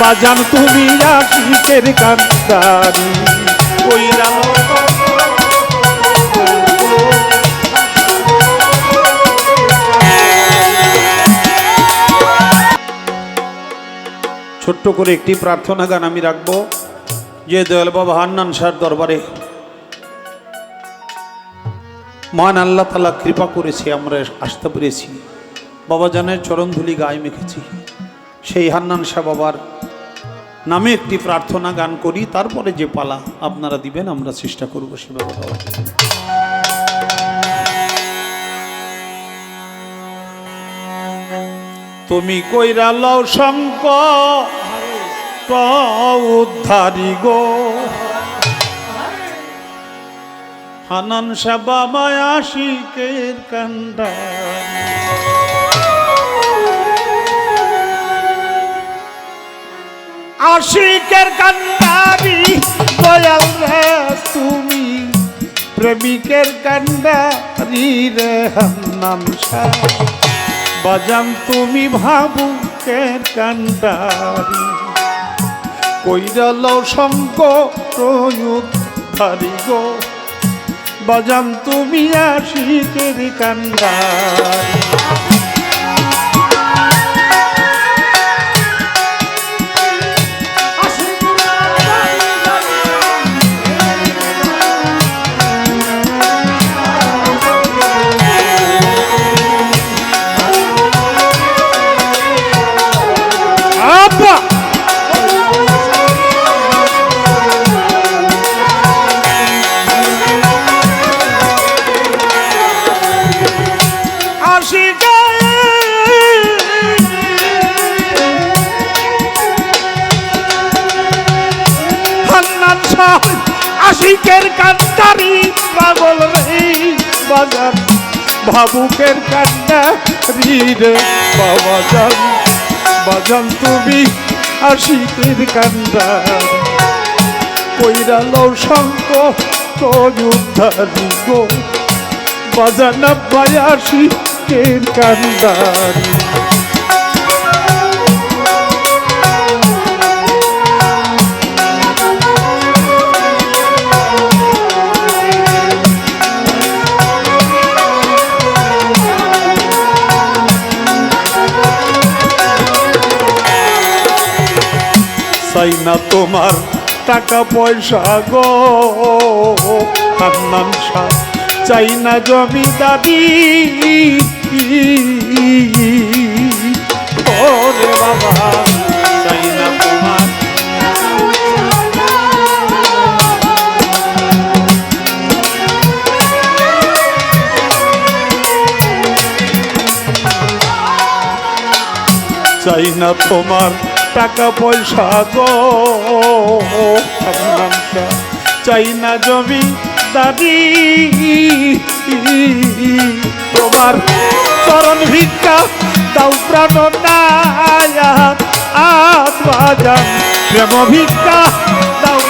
বাজান তুমি আশিকের কান্ডারি কইরা ছোট্ট করে একটি প্রার্থনা গান আমি রাখবো যে দয়াল বাবা হান্নান শাহর দরবারে মহান আল্লাহ তাআলা কৃপা করেছে আমরা আসতে পেরেছি, বাবা জানের চরণ ধুলি গায়ে মেখেছি। সেই হান্নান শাহ বাবার নামে একটি প্রার্থনা গান করি, তারপরে যে পালা আপনারা দিবেন আমরা চেষ্টা করবো সেভাবে দেওয়ার। তুমি কইরা লও সংকট উদ্ধারি গো হান্নান শাহ বাবা আশিকের কান্ডারি। আশিকের কান্ডারি দয়াল রে তুমি প্রেমিকের কান্ডারি রে হান্নান শাহ বাজান তুমি ভাবুকের কান্ডারি কইরা লও সংকট উদ্ধারি গো বাজান তুমি আশিকের কান্ডারি। আশিকের কান্ডারি পাগল রে বাজান ভাবুকের কান্ডারি রে বাবা জান বাজান তুমি আশিকের কান্ডারি কইরা লও সংকট উদ্ধারি গো বাজান আব্বাই আশিকের কান্ডারি। চাই না তোমার টাকা পয়সা গো হান্নান শাহ চাই না জমিদারি ওরে বাবা চাই না তোমার চাই না তোমার টাকা পয়সা গো হান্নান শাহ চাই না জমিদারি তোমার চরণ ভিক্ষা দাও প্রাণ নায়াত আত্মাজান প্রেম ভিক্ষা দাও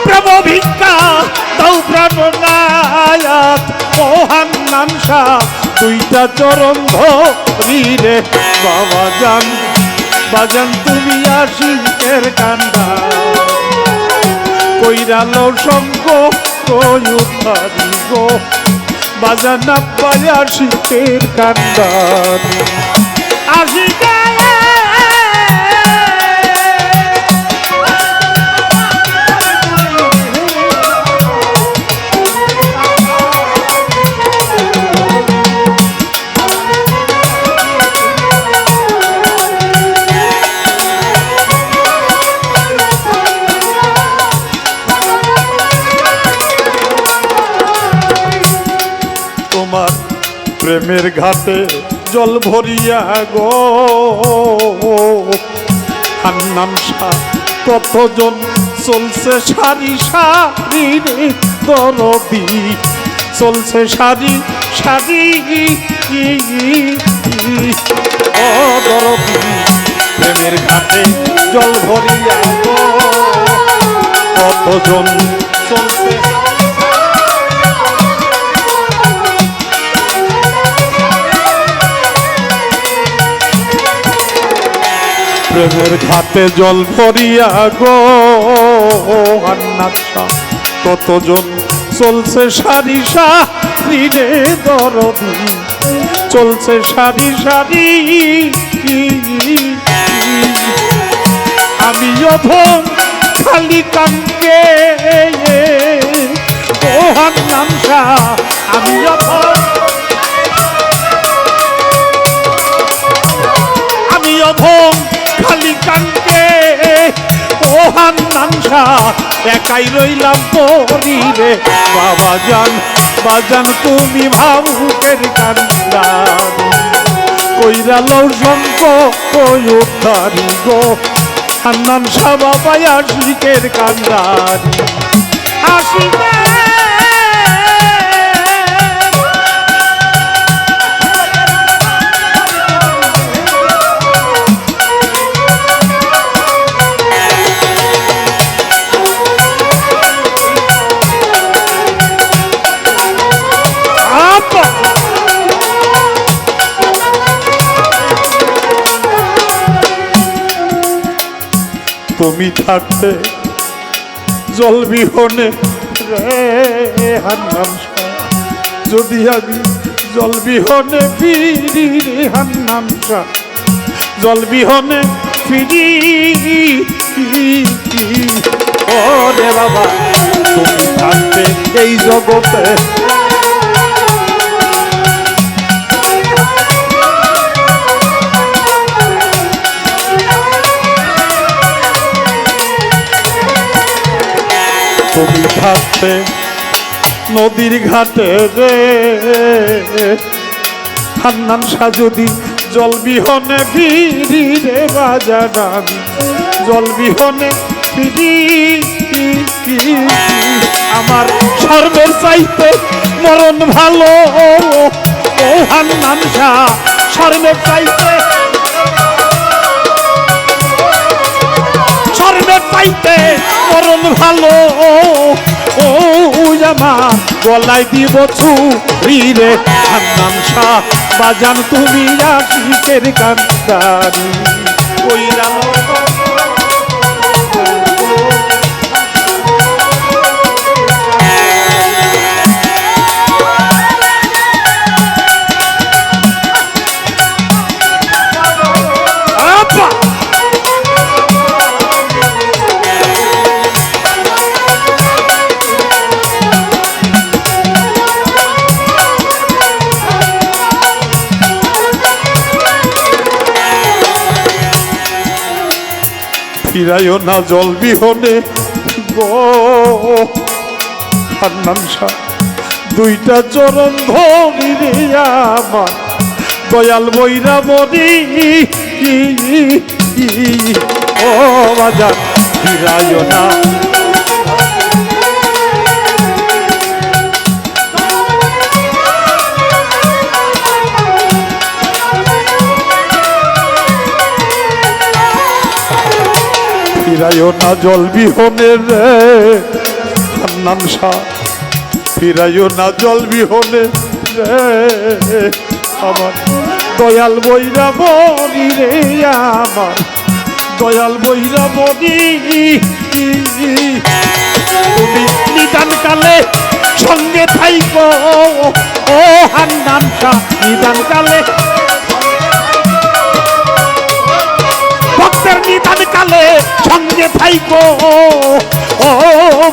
প্রেম ভিক্ষা দাও প্রাণ নায়াত ও হান্নান শাহ দুইটা চরণ ধরি রে বাবা জান বাজান তুমি আশিকের কান্ডারি কইরা লও সংকট উদ্ধারি গো বাজান আব্বাই আশিকের কান্ডারি। আশিকের প্রেমের ঘাটে জল ভরিয়া গো হান্নান শাহ কতজন চলছে সারি সারি রে দরদি চলছে সারি সারি ও দরদি প্রেমের ঘাটে জল ভরিয়া গো কতজন চলছে প্রেমের ঘাটে জল ভরিয়া গো হান্নান শাহ কতজন চলছে সারি সারি রে দরদি চলছে সারি সারি আমি অধম খালি কানকে ও হান্নান শাহ আমি অধম খালি কানকে ও হান্নান শাহ একাই রইলাম পরিরে বাবা জান বাজান তুমি ভাবুকের কান্দার কইরা লও শঙ্ক উদ্ধারি গো হান্নান শাহ বাবা আশিকের কান্দারি আশিকে তুমি থাকতে জল বিহনে রে হান্নান শাহ যদি আমি জল বিহনে ফিরি রে হান্নান শাহ জল বিহনে ফিরি ও রে বাবা তুমি থাকতে এই জগতে তুমি থাকতে নদীর ঘাটে রে হান্নান শাহ যদি জল বিহনে ফিরি রে বাজান আমি জল বিহনে ফিরি আমার সর্বের চাইতে মরণ ভালো ও হান্নান শাহ সর্বের চাইতে পাইতে মরণ ভালো ও আমার গলায় দিব ছুরি রে হান্নান শাহ বাজান তুমি আশিকের কান্দারি কইরা ফিরাইও না জল বিহনে গো হান্নান শাহ দুইটা চরণ ধরি রে আমার দয়াল বৈরা মরি ও বাজার ফিরাইও না ফিরাইও না জল বিহনের রে হান্নান শাহ ফিরাইও না জল বিহনের রে আমার দয়াল বৈরা মরি রে আমার দয়াল বৈরা মরি তুমি নিদান কালে সঙ্গে থাইকো ও হান্নান শাহ নিদান কালে ভক্তের নিদান কালে সঙ্গে থাইকো ও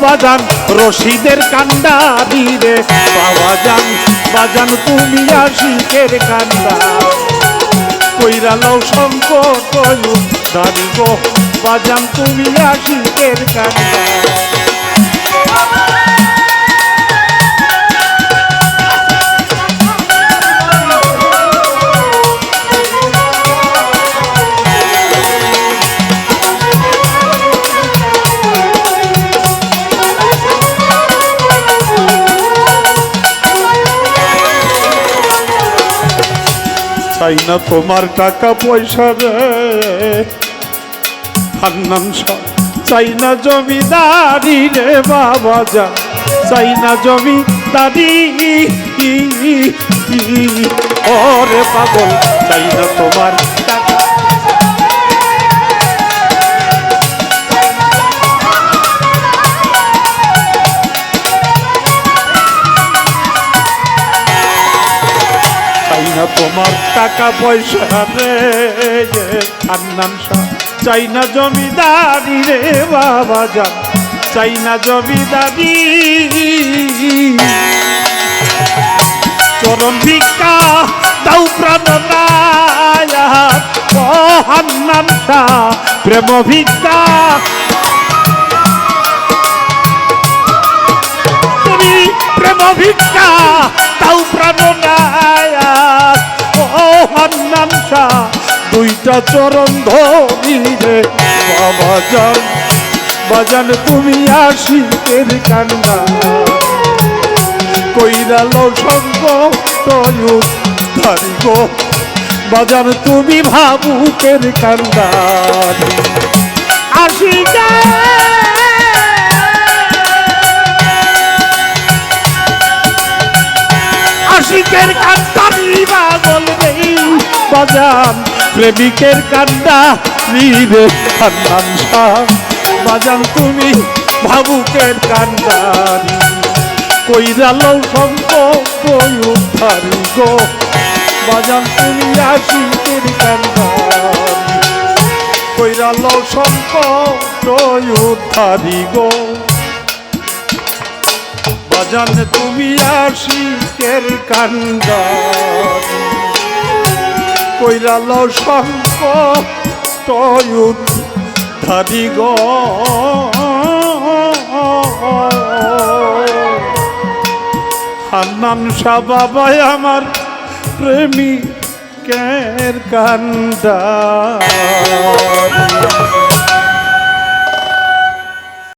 বাজান রশিদের কান্ডারি রে বাজান বাজান তুমি আশিকের কান্দা কইরা লও সংকট দাঁড়ি গো বাজান তুমি আশিকের কান্দা চাই না তোমার টাকা পয়সা রে হান্নান শাহ চাই না জমিদারি রে বাবা যা চাই না জমিদারি ওরে পাগল চাই না তোমার টাকা টাকা পয়সা রে হান্নান শাহ চাই না জমিদারি রে বাবা জান চাই না জমিদারি চরণ ভিক্ষা দাও প্রাণনায়াত ও হান্নান শাহ প্রেম ভিক্ষা তুমি প্রেম ভিক্ষা দাও প্রাণনায়াত ও হান্নান শাহ দুইটা চরণ ধরি রে বাবা জান বাজান তুমি আশিকের কান্না কইরালো সঙ্গ ধারি গো বাজান তুমি ভাবুকের কান্দারি আশিকা আশিকের কান্দারি পাগল নেই বাজান প্রেমিকের কান্দারি রে হান্নান শাহ বাজান তুমি ভাবুকের কান্দারি কইরালো সম্পর্ক উদ্ধারি গো বাজান তুমি আশিকের কান্দারি কইরালো সম্পর্ক উদ্ধারি গো বাজান তুমি আশিকের কান্দারি কইরালো সম্পর্ক উদ্ধারি গো হান্নান শাহ বাবাই আমার প্রেমিকের কান্দা।